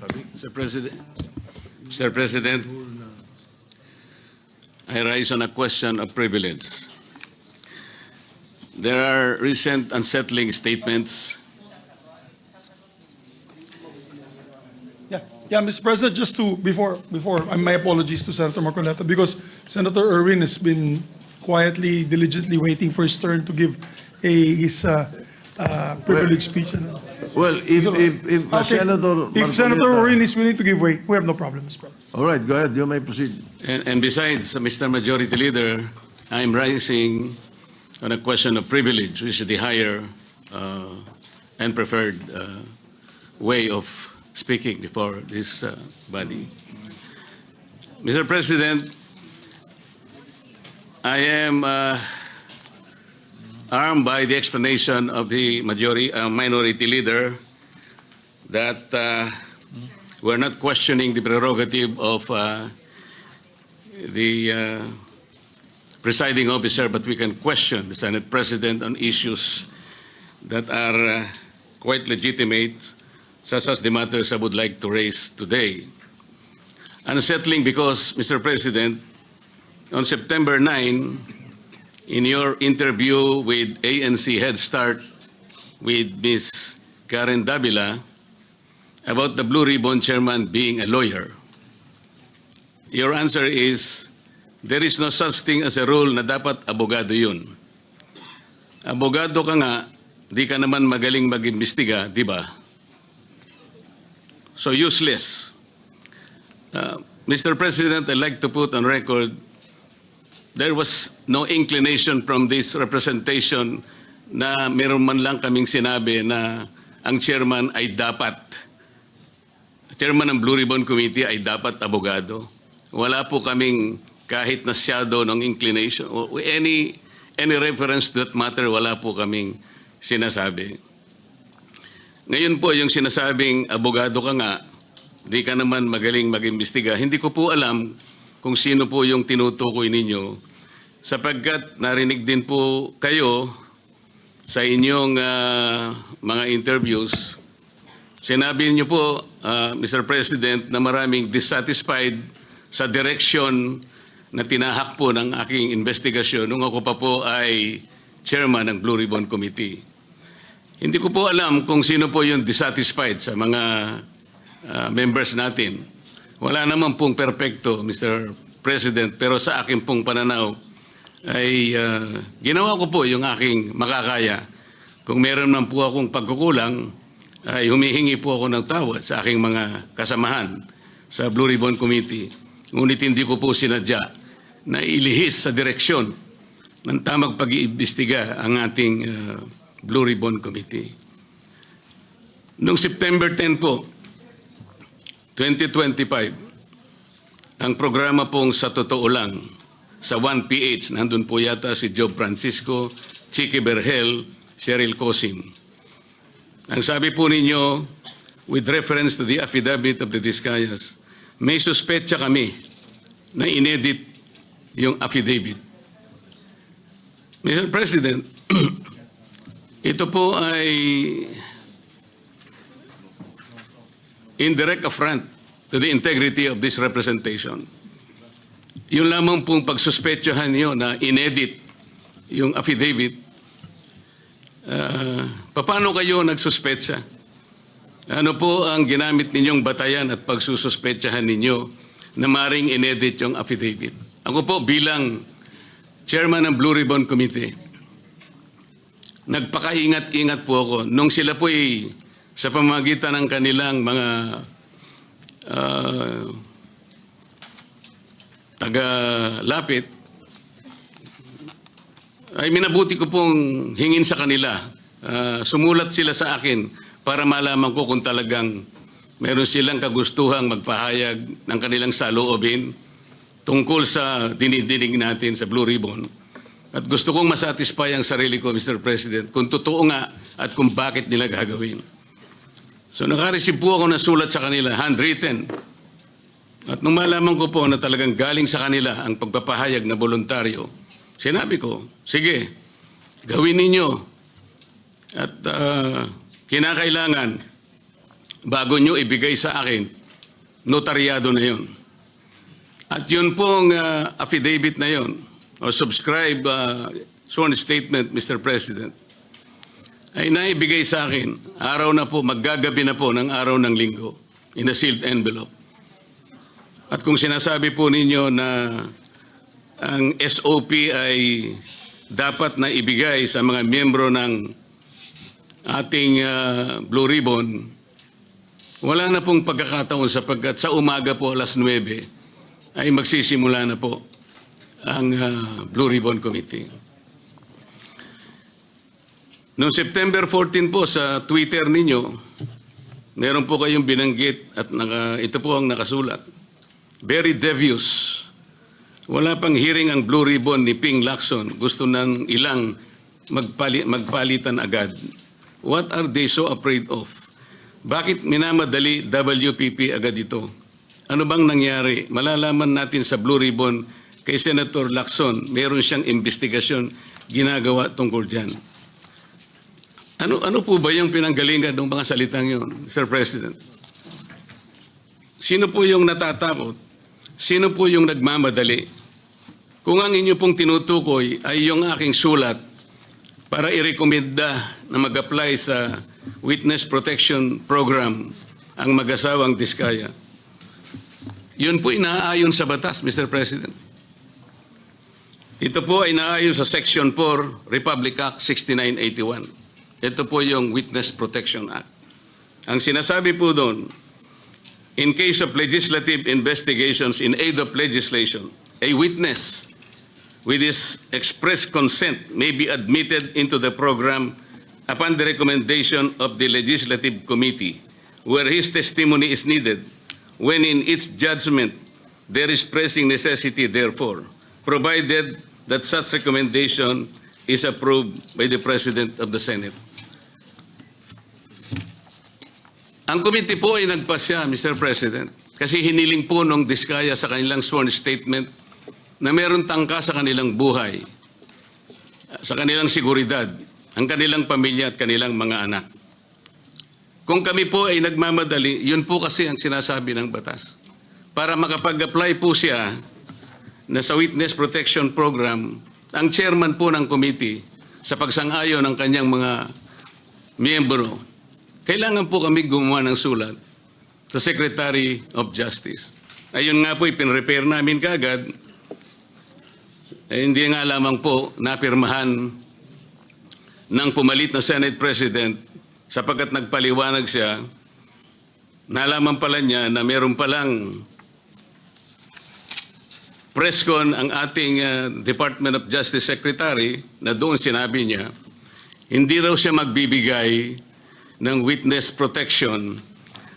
Mr. President, I rise on a question of privilege. There are recent unsettling statements. Yeah, Mr. President, just to, before, my apologies to Senator Marcoleta, because Senator Erwin has been quietly, diligently waiting for his turn to give his privileged speech. Well, if Okay. Senator If Senator Erwin is willing to give way, we have no problem, Mr. President. All right, go ahead. You may proceed. And besides, Mr. Majority Leader, I'm rising on a question of privilege, which is the higher and preferred way of speaking before this body. Mr. President, I am armed by the explanation of the minority leader that we're not questioning the prerogative of the presiding officer, but we can question the Senate President on issues that are quite legitimate, such as the matters I would like to raise today. Unsettling because, Mr. President, on September 9, in your interview with ANC Head Start with Ms. Karen Davila about the Blue Ribbon Chairman being a lawyer, your answer is, there is no such thing as a rule na dapat abogado yun. Abogado ka nga, di ka naman magaling mag-imbestiga, di ba? So useless. Mr. President, I'd like to put on record, there was no inclination from this representation na meron man lang kaming sinabi na ang chairman ay dapat, chairman ng Blue Ribbon Committee ay dapat abogado. Wala po kaming kahit na shadow ng inclination, any reference to that matter, wala po kaming sinasabi. Ngayon po, yung sinasabing abogado ka nga, di ka naman magaling mag-imbestiga, hindi ko po alam kung sino po yung tinutukoy ninyo, sapagkat narinig din po kayo sa inyong mga interviews. Sinabi niyo po, Mr. President, na maraming dissatisfied sa direction na tinahak po ng aking investigasyon nung ako pa po ay chairman ng Blue Ribbon Committee. Hindi ko po alam kung sino po yung dissatisfied sa mga members natin. Wala naman pong perpekto, Mr. President, pero sa akin pong pananaw ay ginawa ko po yung aking makakaya. Kung meron man po akong pagkukulang, ay humihingi po ako ng tawad sa aking mga kasamahan sa Blue Ribbon Committee. Ngunit hindi ko po sinadya na ilihis sa direksyon ng tamang pag-iimbestiga ang ating Blue Ribbon Committee. Noong September 10 po, 2025, ang programa pong Sa Totoo Lang, sa 1PH, nandun po yata si Job Francisco, Chicky Berhel, Cheryl Cosim. Ang sabi po ninyo, with reference to the affidavit of the Discayas, may suspetsa kami na inedit yung affidavit. Mr. President, ito po ay indirect affront to the integrity of this representation. Yung lamang pong pagsuspetsahan niyo na inedit yung affidavit, paano kayo nagsuspetsa? Ano po ang ginamit ninyong batayan at pagsususpetsahan ninyo na maring inedit yung affidavit? Ako po bilang chairman ng Blue Ribbon Committee, nagpakaingat-ingat po ako nung sila po ay sa pamamagitan ng kanilang mga taga-lapit, ay minabuti ko pong hingin sa kanila. Sumulat sila sa akin para malaman ko kung talagang meron silang kagustuhang magpahayag ng kanilang saloobin tungkol sa dinidinig natin sa Blue Ribbon. At gusto kong masatisfy ang sarili ko, Mr. President, kung totoo nga at kung bakit nila gagawin. So nakareceive po ako ng sulat sa kanila, handwritten. At nung malaman ko po na talagang galing sa kanila ang pagpapahayag na voluntaryo, sinabi ko, sige, gawin ninyo. At kinakailangan bago nyo ibigay sa akin, notaryado na yun. At yun pong affidavit na yun, o subscribe sworn statement, Mr. President, ay naibigay sa akin, araw na po, maggagabi na po ng araw ng linggo, in a sealed envelope. At kung sinasabi po ninyo na ang SOP ay dapat na ibigay sa mga miyembro ng ating Blue Ribbon, wala na pong pagkakataon sapagkat sa umaga po alas 9 ay magsisimula na po ang Blue Ribbon Committee. Noong September 14 po sa Twitter ninyo, meron po kayong binanggit at ito po ang nakasulat. Very devious. Wala pang hearing ang Blue Ribbon ni Ping Lacson. Gusto ng ilang magpalitan agad. What are they so afraid of? Bakit minamadali WPP agad ito? Ano bang nangyari? Malalaman natin sa Blue Ribbon kay Senator Lacson, meron siyang investigasyon ginagawa tungkol dyan. Ano po ba yung pinanggalingan ng mga salitang yun, Mr. President? Sino po yung natatakot? Sino po yung nagmamadali? Kung ang inyo pong tinutukoy ay yung aking sulat para irekomenda na mag-apply sa Witness Protection Program ang mag-asawang Diskaya, yun po inaayon sa batas, Mr. President. Ito po ay inaayon sa Section 4, Republic Act 6981. Ito po yung Witness Protection Act. Ang sinasabi po doon, in case of legislative investigations in aid of legislation, a witness with his express consent may be admitted into the program upon the recommendation of the Legislative Committee where his testimony is needed when in its judgment there is pressing necessity therefore, provided that such recommendation is approved by the President of the Senate. Ang committee po ay nagpasya, Mr. President, kasi hiniling po nung Diskaya sa kanilang sworn statement na meron tangka sa kanilang buhay, sa kanilang seguridad, ang kanilang pamilya at kanilang mga anak. Kung kami po ay nagmamadali, yun po kasi ang sinasabi ng batas. Para makapag-apply po siya na sa Witness Protection Program, ang chairman po ng committee sa pagsang-ayon ng kanyang mga miyembro, kailangan po kami gumawa ng sulat sa Secretary of Justice. Ayun nga po, ipinrepair namin kaagad. Hindi nga lamang po napirmahan ng pumalit na Senate President sapagkat nagpaliwanag siya, nalaman pala niya na meron palang presscon ang ating Department of Justice Secretary na doon sinabi niya, hindi raw siya magbibigay ng witness protection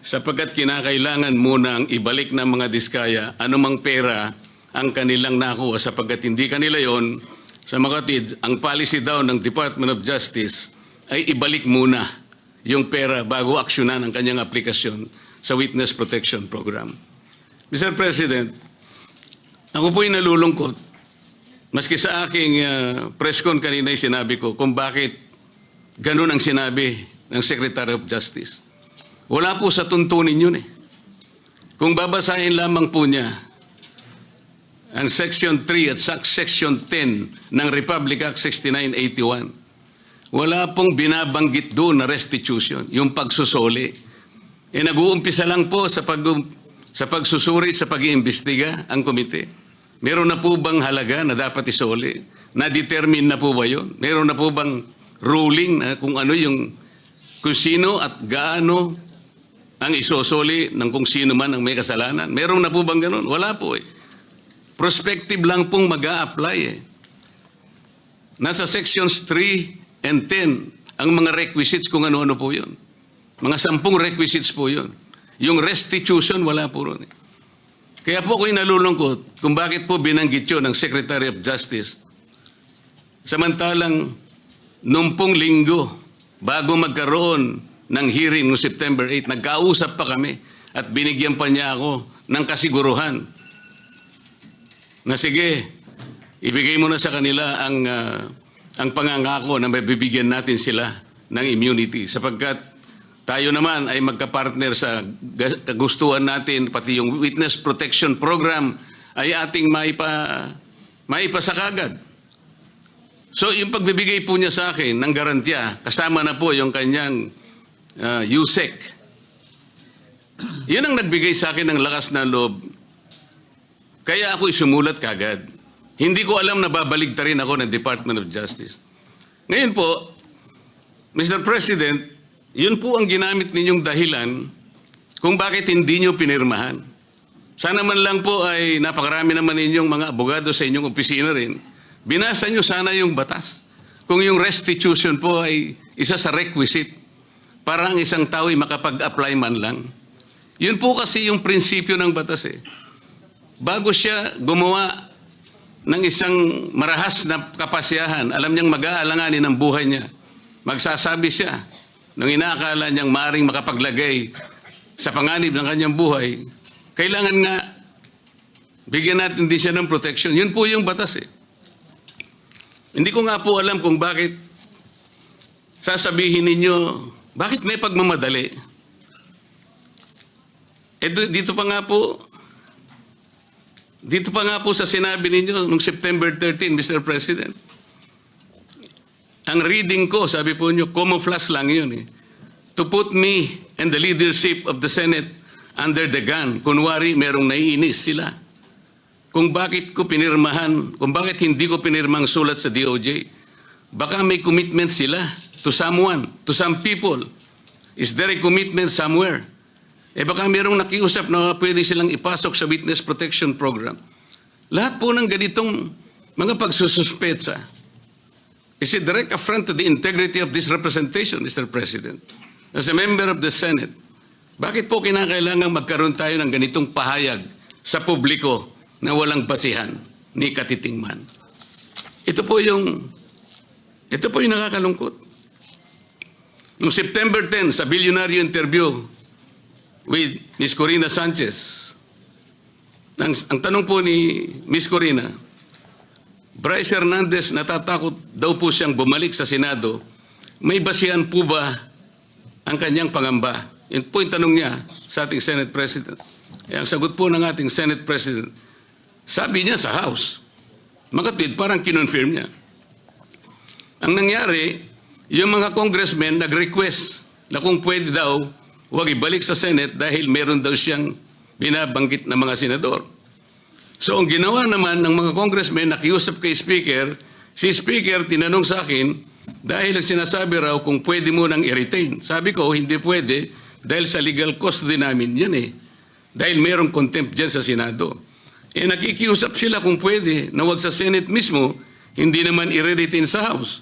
sapagkat kinakailangan munang ibalik ng mga Diskaya anumang pera ang kanilang nakuha sapagkat hindi kanila yon. Sa makatid, ang policy daw ng Department of Justice ay ibalik muna yung pera bago aksyonan ang kanyang aplikasyon sa Witness Protection Program. Mr. President, ako po'y nalulungkot. Maski sa aking press con kanina ay sinabi ko kung bakit ganun ang sinabi ng Secretary of Justice. Wala po sa tuntunin yun eh. Kung babasahin lamang po niya ang Section 3 at Section 10 ng Republic Act 6981, wala pong binabanggit doon na restitution, yung pagsusuli. Nag-uumpisa lang po sa pagsusuri, sa pag-iimbestiga ang komite. Meron na po bang halaga na dapat isuli? Na-determine na po ba yun? Meron na po bang ruling na kung ano kung sino at gaano ang isosoli ng kung sino man ang may kasalanan? Meron na po bang ganun? Wala po eh. Prospective lang pong mag-a-apply eh. Nasa sections 3 and 10 ang mga requisites kung ano-ano po yun. Mga 10 requisites po yun. Yung restitution, wala po ron eh. Kaya po ako'y nalulungkot kung bakit po binanggit yun ng Secretary of Justice. Samantalang, nung pong linggo, bago magkaroon ng hearing no September 8, nagkausap pa kami at binigyan pa niya ako ng kasiguruhan na sige, ibigay mo na sa kanila ang pangangako na mabibigyan natin sila ng immunity sapagkat tayo naman ay magkapartner sa kagustuhan natin, pati yung Witness Protection Program ay ating maipasa kagad. So yung pagbibigay po niya sa akin ng garantiya, kasama na po yung kanyang USEC. Yun ang nagbigay sa akin ng lakas na loob. Kaya ako'y sumulat kagad. Hindi ko alam na babaligtarin ako ng Department of Justice. Ngayon po, Mr. President, yun po ang ginamit ninyong dahilan kung bakit hindi nyo pinirmahan. Sana man lang po ay napakarami naman ninyong mga abogado sa inyong opisina rin. Binasa nyo sana yung batas. Kung yung restitution po ay isa sa requisite para ang isang tao ay makapag-apply man lang. Yun po kasi yung prinsipyo ng batas eh. Bago siya gumawa ng isang marahas na kapasyahan, alam niyang mag-aalanganin ang buhay niya. Magsasabi siya, nung inaakala niyang maaring makapaglagay sa panganib ng kanyang buhay, kailangan nga bigyan natin din siya ng protection. Yun po yung batas eh. Hindi ko nga po alam kung bakit sasabihin ninyo, bakit may pagmamadali? Dito pa nga po sa sinabi ninyo noong September 13, Mr. President. Ang reading ko, sabi po nyo, camouflage lang yun eh. To put me and the leadership of the Senate under the gun. Kunwari, merong naiinis sila. Kung bakit hindi ko pinirmang sulat sa DOJ. Baka may commitment sila to someone, to some people. Is there a commitment somewhere? Baka merong nakiusap na pwede silang ipasok sa Witness Protection Program. Lahat po ng ganitong mga pagsususpetsa is a direct affront to the integrity of this representation, Mr. President. As a member of the Senate, bakit po kinakailangan magkaroon tayo ng ganitong pahayag sa publiko na walang basihan ni katitingman? Ito po yung nakakalungkot. Noong September 10, sa billionaire interview with Ms. Corina Sanchez, ang tanong po ni Ms. Corina, Bryce Hernandez, natatakot daw po siyang bumalik sa Senado. May basihan po ba ang kanyang pangamba? Yun po yung tanong niya sa ating Senate President. Ang sagot po ng ating Senate President, sabi niya sa House. Makatwid, parang kinonfirm niya. Ang nangyari, yung mga congressmen nag-request na kung pwede daw, huwag ibalik sa Senate dahil meron daw siyang binabanggit na mga senador. So ang ginawa naman ng mga congressmen, nakiusap kay Speaker, si Speaker tinanong sa akin, dahil ang sinasabi raw kung pwede mo nang i-retain. Sabi ko, hindi pwede dahil sa legal custody namin yan eh. Dahil mayroong contempt dyan sa Senado. Nakikiusap sila kung pwede na wag sa Senate mismo, hindi naman i-retain sa House.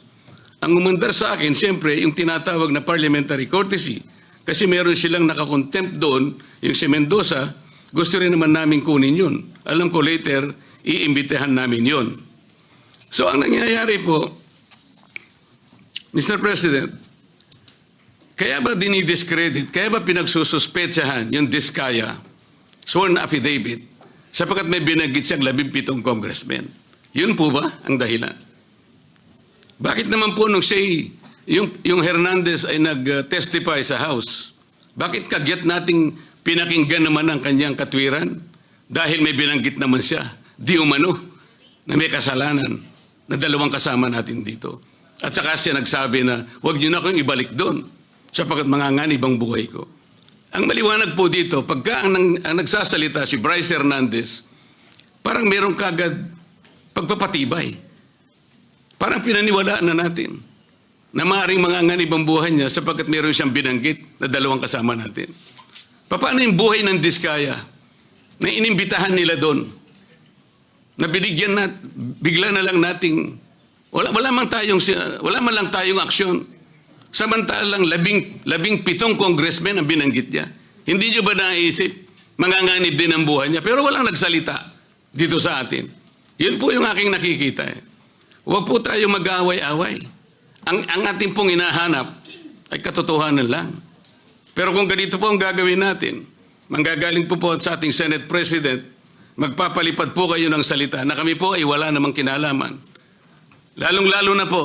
Ang umandar sa akin, siyempre, yung tinatawag na parliamentary courtesy. Kasi meron silang nakakontempt doon, yung si Mendoza, gusto rin naman namin kunin yun. Alam ko later, iimbitahan namin yun. So ang nangyayari po, Mr. President, kaya ba dinidiscredit, kaya ba pinagsususpetsahan yung Diskaya, sworn affidavit, sapagkat may binanggit siyang 17 congressmen? Yun po ba ang dahilan? Bakit naman po nung yung Hernandez ay nag-testify sa House, bakit kagyat nating pinakinggan naman ang kanyang katwiran? Dahil may binanggit naman siya, di umano, na may kasalanan na dalawang kasama natin dito. At saka siya nagsabi na, huwag niyo na akong ibalik doon sapagkat manganganib ang buhay ko. Ang maliwanag po dito, pagka ang nagsasalita si Bryce Hernandez, parang merong kagad pagpapatibay. Parang pinaniwalaan na natin na maaaring manganganib ang buhay niya sapagkat meron siyang binanggit na dalawang kasama natin. Paano yung buhay ng Diskaya na inimbitahan nila doon? Na binigyan na, bigla na lang nating, wala man lang tayong aksyon. Samantalang 17 congressmen ang binanggit niya. Hindi niyo ba naisip, manganganib din ang buhay niya? Pero walang nagsalita dito sa atin. Yun po yung aking nakikita. Huwag po tayo mag-aaway-away. Ang ating pong hinahanap ay katotohanan lang. Pero kung ganito po ang gagawin natin, manggagaling po sa ating Senate President, magpapalipad po kayo ng salita na kami po ay wala namang kinalaman. Lalong-lalo na po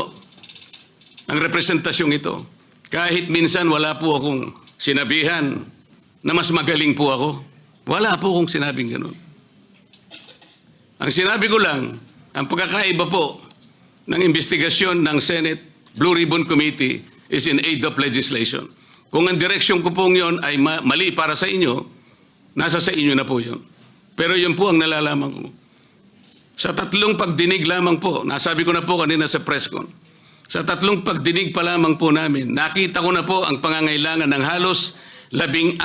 ang representasyong ito. Kahit minsan wala po akong sinabihan na mas magaling po ako. Wala po akong sinabing ganun. Ang sinabi ko lang, ang pagkakaiba po ng investigasyon ng Senate Blue Ribbon Committee is in aid of legislation. Kung ang direksyon ko pong yun ay mali para sa inyo, nasa sa inyo na po yun. Pero yun po ang nalalaman ko. Sa 3 pagdinig lamang po, nasabi ko na po kanina sa press con, sa 3 pagdinig pa lamang po namin, nakita ko na po ang pangangailangan ng halos 14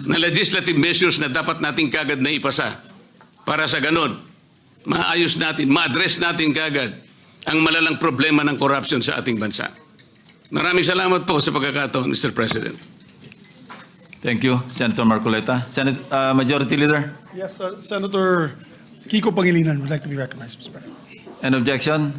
na legislative measures na dapat natin kagad na ipasa para sa ganon, maayos natin, ma-address natin kagad ang malalang problema ng corruption sa ating bansa. Maraming salamat po sa pagkakataon, Mr. President. Thank you, Senator Marcoleta. Majority Leader, Yes, Senator Kiko Pangilinan would like to be recognized, Mr. President. an objection?